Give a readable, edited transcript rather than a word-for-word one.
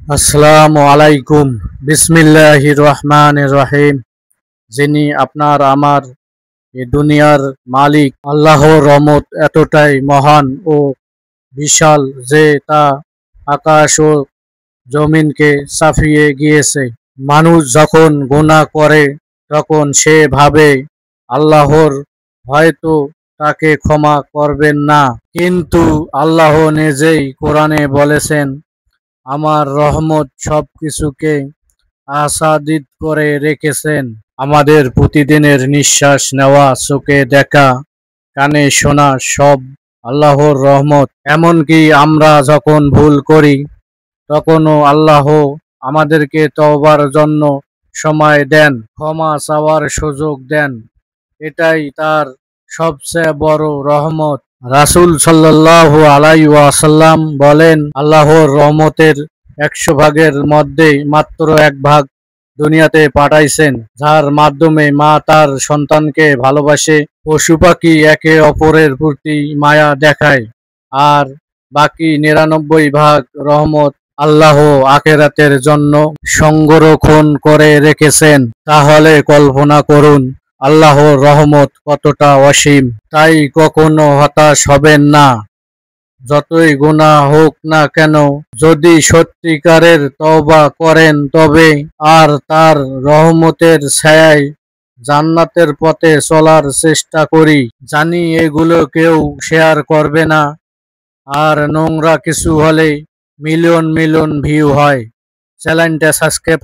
আসসালামু আলাইকুম। বিসমিল্লাহির রহমানির রহিম। যিনি আপনার আমার এ দুনিয়ার মালিক, আল্লাহর রহমত এতটাই মহান ও বিশাল যে তা আকাশ ও জমিনকে ছাপিয়ে গিয়েছে। মানুষ যখন গুনাহ করে তখন সে ভাবে আল্লাহর হয়তো তাকে ক্ষমা করবেন না, কিন্তু আল্লাহ নিজেই কোরআনে বলেছেন, আমার রহমত সবকিছুকে আচ্ছাদিত করে রেখেছেন। আমাদের প্রতিদিনের নিঃশ্বাস নেওয়া, চোখে দেখা, কানে শোনা সব আল্লাহর রহমত। এমনকি আমরা যখন ভুল করি তখনও আল্লাহ আমাদেরকে তওবার জন্য সময় দেন, ক্ষমা চাওয়ার সুযোগ দেন। এটাই তার সবচেয়ে বড় রহমত। রাসূল সাল্লাল্লাহু আলাইহি ওয়াসাল্লাম বলেন, আল্লাহর রহমতের 100 ভাগের মধ্যে মাত্র 1 ভাগ দুনিয়াতে পাঠাইছেন, যার মাধ্যমে মা তার সন্তানকে ভালোবাসে, পশু পাখি একে অপরের প্রতি মায়া দেখায়, আর বাকি 99 ভাগ রহমত আল্লাহ আখিরাতের জন্য সংরক্ষণ করে রেখেছেন। তাহলে কল্পনা করুন আল্লাহর রহমত কতটা অসীম। তাই কখনো হতাশ হবেন না, যতই গুনাহ হোক না কেন। যদি সত্যিকারের তওবা করেন তবে আর তার রহমতের ছায়ায় জান্নাতের পথে চলার চেষ্টা করি। জানি এগুলো কেউ শেয়ার করবে না, আর নোংরা কিছু হলে মিলিয়ন মিলিয়ন ভিউ হয়। চ্যানেলটা সাবস্ক্রাইব